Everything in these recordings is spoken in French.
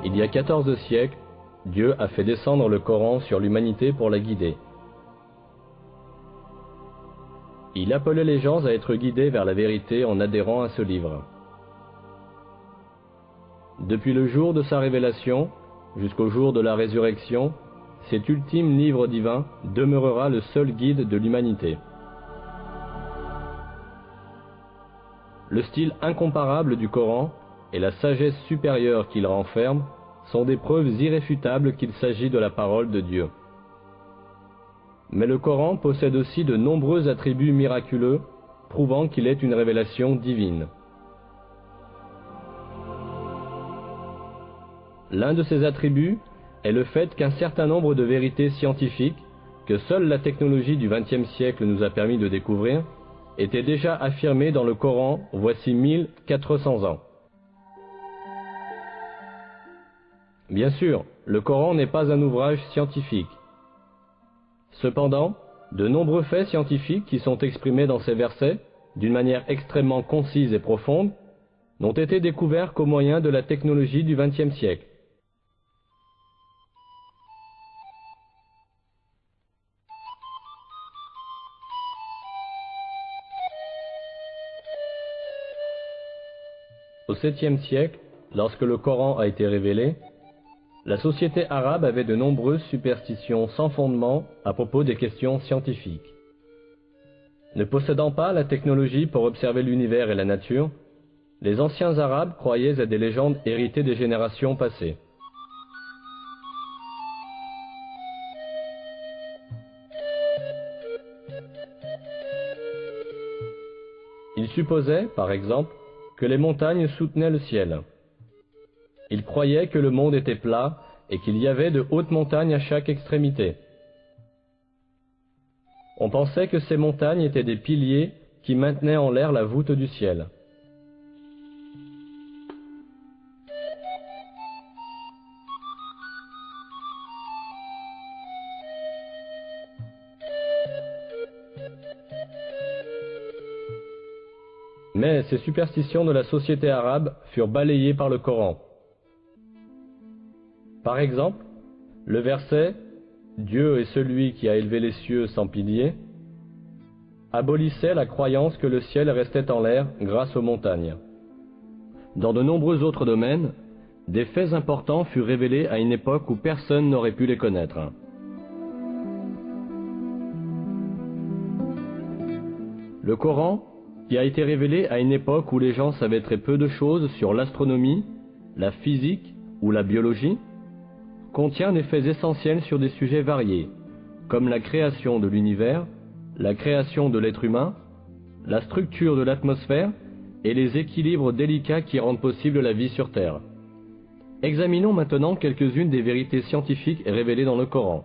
Il y a 14 siècles, Dieu a fait descendre le Coran sur l'humanité pour la guider. Il appelait les gens à être guidés vers la vérité en adhérant à ce livre. Depuis le jour de sa révélation jusqu'au jour de la résurrection, cet ultime livre divin demeurera le seul guide de l'humanité. Le style incomparable du Coran et la sagesse supérieure qu'il renferme sont des preuves irréfutables qu'il s'agit de la parole de Dieu. Mais le Coran possède aussi de nombreux attributs miraculeux, prouvant qu'il est une révélation divine. L'un de ces attributs est le fait qu'un certain nombre de vérités scientifiques, que seule la technologie du XXe siècle nous a permis de découvrir, étaient déjà affirmées dans le Coran voici 1400 ans. Bien sûr, le Coran n'est pas un ouvrage scientifique. Cependant, de nombreux faits scientifiques qui sont exprimés dans ces versets, d'une manière extrêmement concise et profonde, n'ont été découverts qu'au moyen de la technologie du XXe siècle. Au 7e siècle, lorsque le Coran a été révélé, la société arabe avait de nombreuses superstitions sans fondement à propos des questions scientifiques. Ne possédant pas la technologie pour observer l'univers et la nature, les anciens arabes croyaient à des légendes héritées des générations passées. Ils supposaient, par exemple, que les montagnes soutenaient le ciel. Ils croyaient que le monde était plat et qu'il y avait de hautes montagnes à chaque extrémité. On pensait que ces montagnes étaient des piliers qui maintenaient en l'air la voûte du ciel. Mais ces superstitions de la société arabe furent balayées par le Coran. Par exemple, le verset « Dieu est celui qui a élevé les cieux sans piliers » abolissait la croyance que le ciel restait en l'air grâce aux montagnes. Dans de nombreux autres domaines, des faits importants furent révélés à une époque où personne n'aurait pu les connaître. Le Coran, qui a été révélé à une époque où les gens savaient très peu de choses sur l'astronomie, la physique ou la biologie, contient des faits essentiels sur des sujets variés, comme la création de l'univers, la création de l'être humain, la structure de l'atmosphère et les équilibres délicats qui rendent possible la vie sur Terre. Examinons maintenant quelques-unes des vérités scientifiques révélées dans le Coran.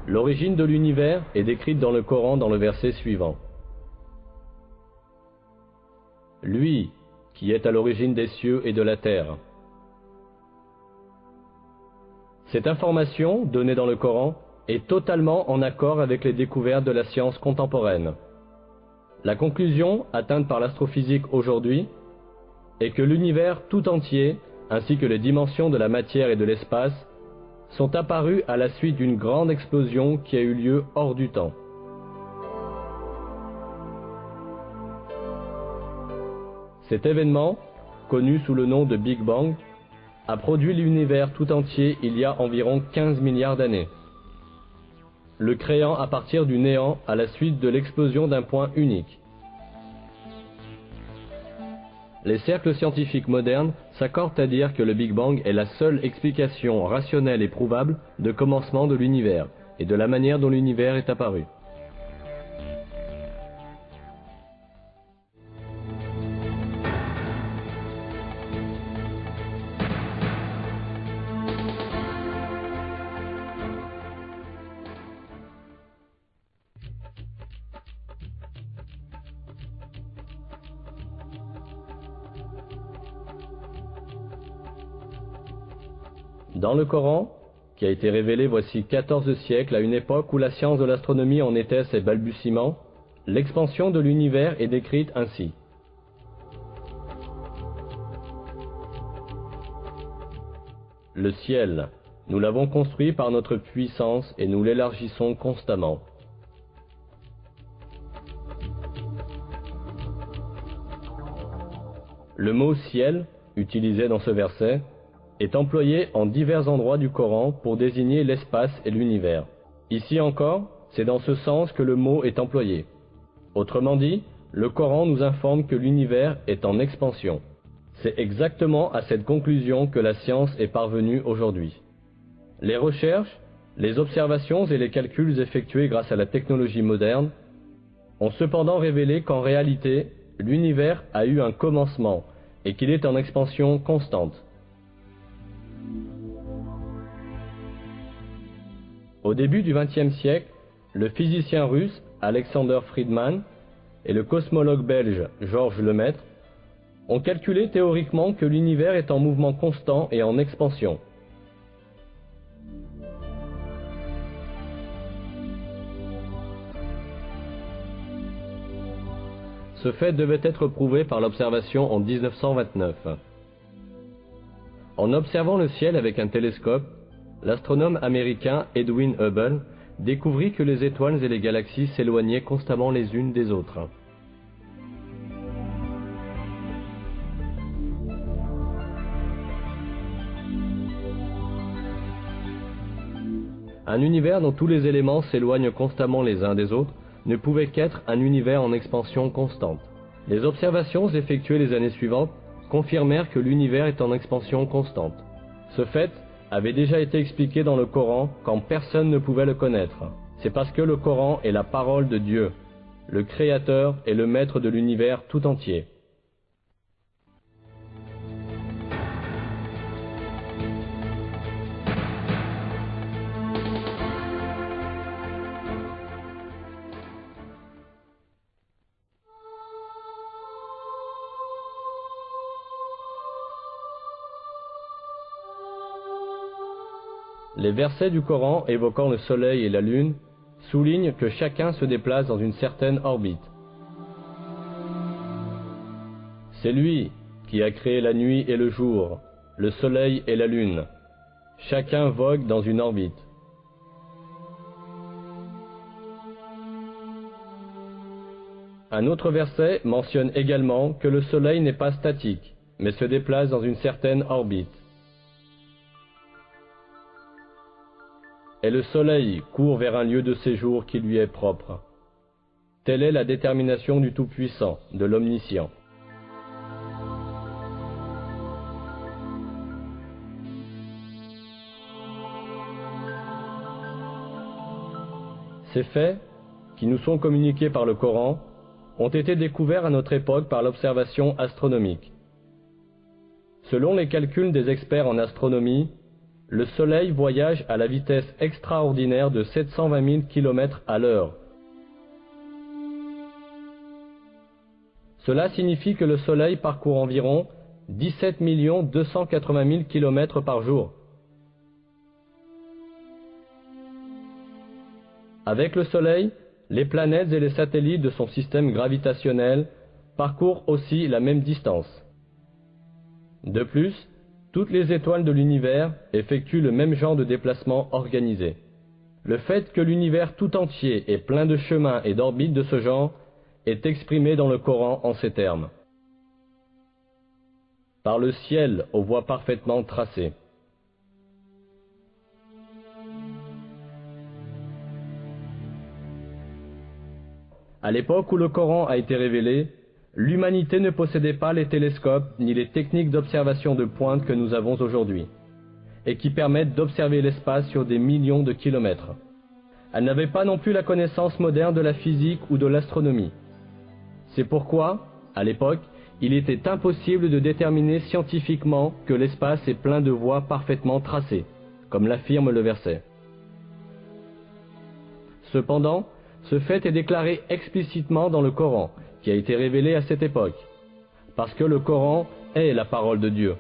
L'origine de l'univers est décrite dans le Coran dans le verset suivant. Lui, qui est à l'origine des cieux et de la terre. Cette information, donnée dans le Coran, est totalement en accord avec les découvertes de la science contemporaine. La conclusion, atteinte par l'astrophysique aujourd'hui, est que l'univers tout entier, ainsi que les dimensions de la matière et de l'espace, sont apparus à la suite d'une grande explosion qui a eu lieu hors du temps. Cet événement, connu sous le nom de Big Bang, a produit l'univers tout entier il y a environ 15 milliards d'années, le créant à partir du néant à la suite de l'explosion d'un point unique. Les cercles scientifiques modernes s'accordent à dire que le Big Bang est la seule explication rationnelle et prouvable de commencement de l'univers et de la manière dont l'univers est apparu. Dans le Coran, qui a été révélé voici 14 siècles à une époque où la science de l'astronomie en était à ses balbutiements, l'expansion de l'univers est décrite ainsi. Le ciel, nous l'avons construit par notre puissance et nous l'élargissons constamment. Le mot ciel, utilisé dans ce verset, est employé en divers endroits du Coran pour désigner l'espace et l'univers. Ici encore, c'est dans ce sens que le mot est employé. Autrement dit, le Coran nous informe que l'univers est en expansion. C'est exactement à cette conclusion que la science est parvenue aujourd'hui. Les recherches, les observations et les calculs effectués grâce à la technologie moderne ont cependant révélé qu'en réalité, l'univers a eu un commencement et qu'il est en expansion constante. Au début du XXe siècle, le physicien russe Alexander Friedmann et le cosmologue belge Georges Lemaître ont calculé théoriquement que l'univers est en mouvement constant et en expansion. Ce fait devait être prouvé par l'observation en 1929. En observant le ciel avec un télescope, l'astronome américain Edwin Hubble découvrit que les étoiles et les galaxies s'éloignaient constamment les unes des autres. Un univers dont tous les éléments s'éloignent constamment les uns des autres ne pouvait qu'être un univers en expansion constante. Les observations effectuées les années suivantes confirmèrent que l'univers est en expansion constante. Ce fait avait déjà été expliqué dans le Coran quand personne ne pouvait le connaître. C'est parce que le Coran est la parole de Dieu, le Créateur et le Maître de l'univers tout entier. Les versets du Coran évoquant le soleil et la lune soulignent que chacun se déplace dans une certaine orbite. C'est lui qui a créé la nuit et le jour, le soleil et la lune. Chacun vogue dans une orbite. Un autre verset mentionne également que le soleil n'est pas statique, mais se déplace dans une certaine orbite. Et le soleil court vers un lieu de séjour qui lui est propre. Telle est la détermination du Tout-Puissant, de l'Omniscient. Ces faits, qui nous sont communiqués par le Coran, ont été découverts à notre époque par l'observation astronomique. Selon les calculs des experts en astronomie, le Soleil voyage à la vitesse extraordinaire de 720 000 km à l'heure. Cela signifie que le Soleil parcourt environ 17 280 000 km par jour. Avec le Soleil, les planètes et les satellites de son système gravitationnel parcourent aussi la même distance. De plus, toutes les étoiles de l'univers effectuent le même genre de déplacement organisé. Le fait que l'univers tout entier est plein de chemins et d'orbites de ce genre est exprimé dans le Coran en ces termes. Par le ciel aux voies parfaitement tracées. À l'époque où le Coran a été révélé, l'humanité ne possédait pas les télescopes ni les techniques d'observation de pointe que nous avons aujourd'hui, et qui permettent d'observer l'espace sur des millions de kilomètres. Elle n'avait pas non plus la connaissance moderne de la physique ou de l'astronomie. C'est pourquoi, à l'époque, il était impossible de déterminer scientifiquement que l'espace est plein de voies parfaitement tracées, comme l'affirme le verset. Cependant, ce fait est déclaré explicitement dans le Coran, qui a été révélé à cette époque, parce que le Coran est la parole de Dieu.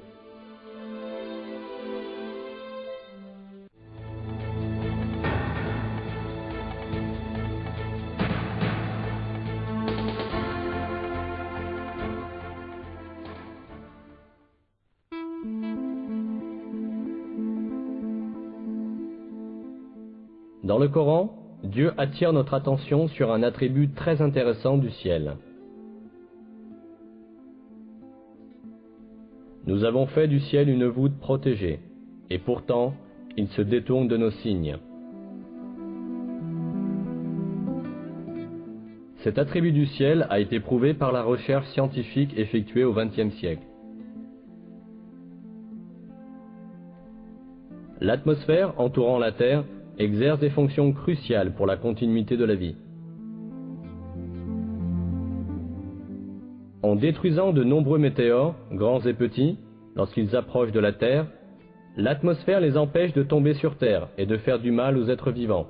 Dans le Coran, Dieu attire notre attention sur un attribut très intéressant du ciel. Nous avons fait du ciel une voûte protégée, et pourtant, il se détourne de nos signes. Cet attribut du ciel a été prouvé par la recherche scientifique effectuée au XXe siècle. L'atmosphère entourant la Terre exerce des fonctions cruciales pour la continuité de la vie. En détruisant de nombreux météores, grands et petits, lorsqu'ils approchent de la Terre, l'atmosphère les empêche de tomber sur Terre et de faire du mal aux êtres vivants.